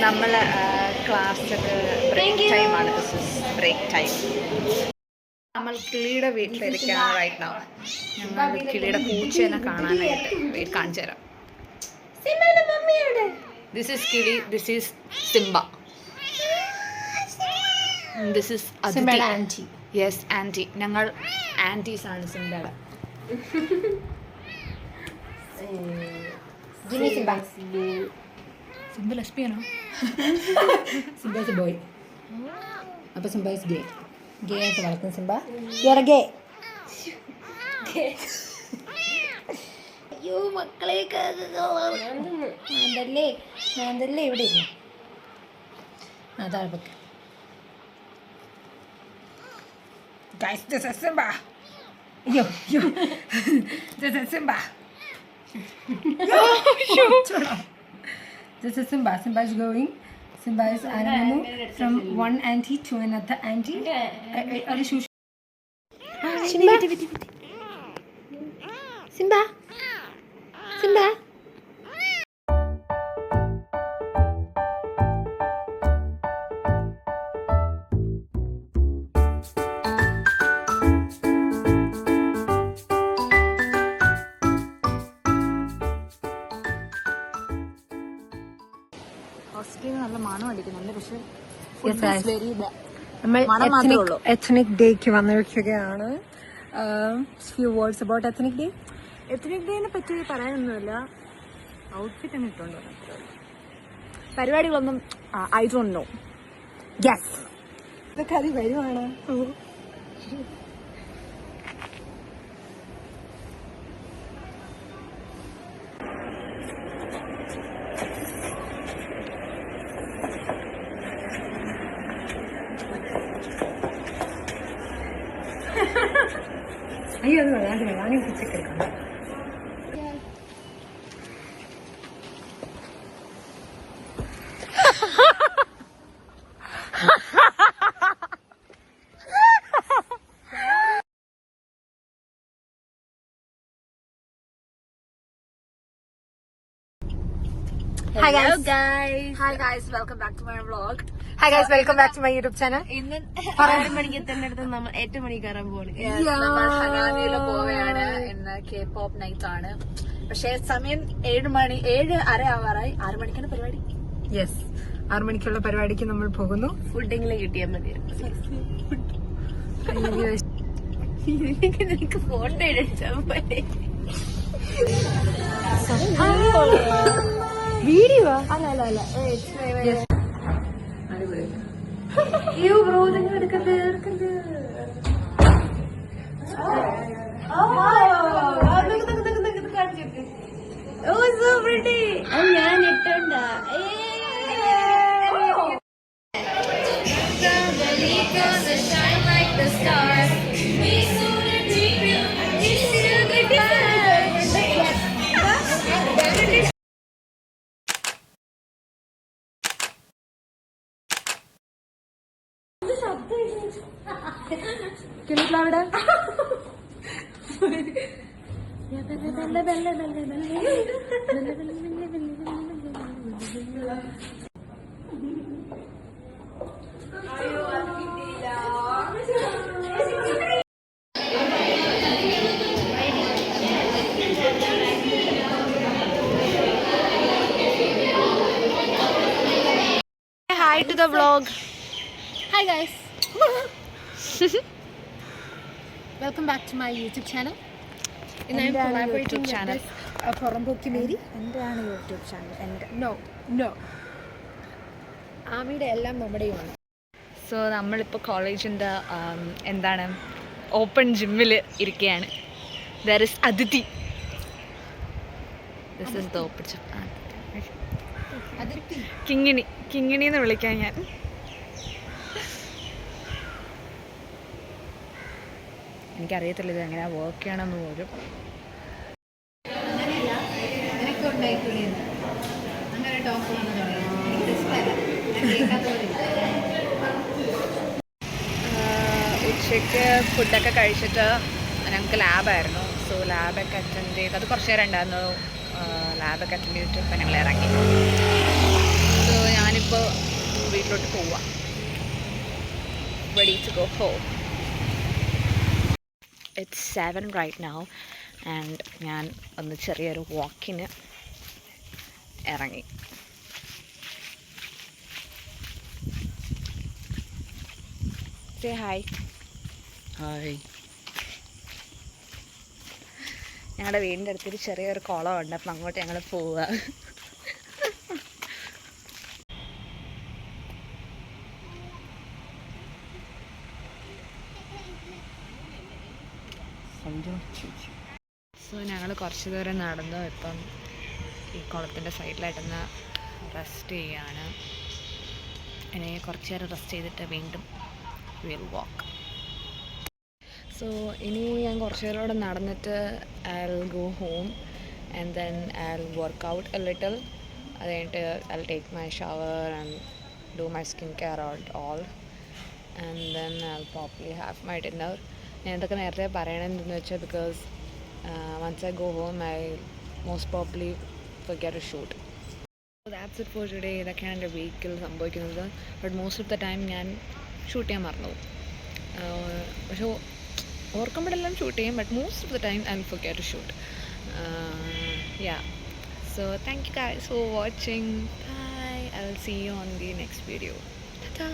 നമ്മൾ ക്ലാസ്സൊക്കെ ബ്രേക്ക് ടൈമാണ്. This is break time. നമ്മൾ കിളിയുടെ വീട്ടിലിരിക്കുകയാണ് റൈറ്റ് നൗ. ഞങ്ങൾ കിളിയുടെ പൂച്ചേനെ കാണാനായിട്ട് കാണിച്ചു തരാം. ദിസ് ഈസ് കിളി, this is Simba, this is aunty. Yes, aunty. ഞങ്ങൾ ആന്റീസ് ആണ് സിംബയുടെ. സിംബ ലെസ്ബിയനോ? Simba is boy. അപ്പോൾ സിംബ ഇസ് ഗേ. ഗേ ആയിട്ട് വളർത്തുന്ന സിംബ. യു ആർ ഗേ. അയ്യോ മക്കളെ, മാന്തല്ലേ ഇവിടെ ഇരുന്നു. അതാണ് പൊക്കെ. Guys, this is Simba. Yo. This is Simba. This is Simba. Simba is going. Simba is running from one auntie to another auntie. Simba. Simba. Simba. നല്ല മണം അടിക്കുന്നുണ്ട്, പക്ഷെ എത്നിക് ഡേക്ക് വന്നിരിക്കുകയാണ്. Few words about ethnic day. Ethnic ഡേനെ പറ്റി പറയാനൊന്നുമില്ല. Outfit തന്നെ ഇട്ടുണ്ടോ? പരിപാടികളൊന്നും ഐ ഡോണ്ട് നോ. യെസ്, ഇതൊക്കെ അത് വരുവാണ്. അയ്യോ, അത് വേണ്ട, ഞാൻ പിച്ചെടുക്കാം. Hi guys, welcome back to my vlog. Hi guys, welcome back to my YouTube channel. ഇന്ന് 6 മണിക്ക് എത്തേണ്ടടുത്ത് നമ്മൾ 8 മണിക്ക് കയറാൻ പോകുന്നു. നമ്മൾ ഹനാനിയില് പോവുകയാണ്. ഇന്ന് K-pop നൈറ്റ് ആണ്. പക്ഷെ സമയം 7:30 ആവാറായി. 6 മണിക്കാണ് പരിപാടി. യെസ്, 6 മണിക്കുള്ള പരിപാടിക്ക് നമ്മൾ പോകുന്നു. ഫുഡെങ്കിലും കിട്ടിയാൽ മതി. നിനക്ക് ഫോട്ടോ എടുത്താൽ മതി. വീഡിയോ അല്ല. അയ്യോ ബ്രോ, നിങ്ങൾ എടുക്കരുത്. ഞാൻ ഇട്ടണ്ട. കിളിക്ലാവിടെ Hi to the vlog. Hi guys. Welcome back to my YouTube channel. And I'm collaborating with this Porambokki Mary. എന്താണ് യൂട്യൂബ് ചാനൽ? No. ആമിയുടെ എല്ലാം നമ്മുടെയുമാണ്. സോ നമ്മളിപ്പോൾ കോളേജിൻ്റെ എന്താണ് ഓപ്പൺ ജിമ്മിൽ ഇരിക്കുകയാണ്. ദർ ഇസ് അതിഥി. This is the open gym. കിങ്ങിണി എന്ന് വിളിക്കാൻ ഞാൻ. എനിക്കറിയത്തില്ല ഇത് എങ്ങനെയാ വർക്ക് ചെയ്യണമെന്ന് പോലും. ഉച്ചയ്ക്ക് ഫുഡൊക്കെ കഴിച്ചിട്ട് ഞങ്ങൾക്ക് ലാബായിരുന്നു. സോ ലാബൊക്കെ അറ്റൻഡ് ചെയ്ത് അത് കുറച്ച് നേരം ഉണ്ടായിരുന്നു. ലാബൊക്കെ അറ്റൻഡ് ചെയ്തിട്ട് ഇപ്പം ഞങ്ങൾ ഇറങ്ങി. ഞാനിപ്പോൾ വീട്ടിലോട്ട് പോവാം. Ready to go home. It's 7 right now and ഞാൻ ഒന്ന് ചെറിയൊരു വാക്കിന് ഇറങ്ങി. Say hi. ഹായ്. ഞങ്ങളുടെ വീടിൻ്റെ അടുത്തൊരു ചെറിയൊരു കുളമുണ്ട്, അപ്പം അങ്ങോട്ട് ഞങ്ങൾ പോവുക. സോ ഞങ്ങൾ കുറച്ച് ദൂരം നടന്നു. ഇപ്പം ഈ കുളത്തിൻ്റെ സൈഡിലായിട്ടൊന്ന് റെസ്റ്റ് ചെയ്യാണ്. ഇനി കുറച്ച് നേരം റെസ്റ്റ് ചെയ്തിട്ട് വീണ്ടും വിൽ വാക്ക്. സോ ഇനി ഞാൻ കുറച്ച് നേരം കൂടെ നടന്നിട്ട് I will go home and then I will work out A little. അത് കഴിഞ്ഞിട്ട് I will take my shower and do my skin care all and then I will properly have my dinner. ഞാൻ ഇതൊക്കെ നേരത്തെ പറയണമെന്ന് വെച്ചാൽ because once I go home I most probably forget to shoot. So that's it for today. ഇതൊക്കെയാണ് എൻ്റെ വീക്കിൽ സംഭവിക്കുന്നത്. But most of the time ഞാൻ ഷൂട്ട് ചെയ്യാൻ മറന്നു. പക്ഷേ ഓർക്കുമ്പോഴെല്ലാം ഷൂട്ട് ചെയ്യും, but most of the time I will forget to shoot. Yeah. So thank you guys for watching. Bye. I will see you on the next video. Ta-ta.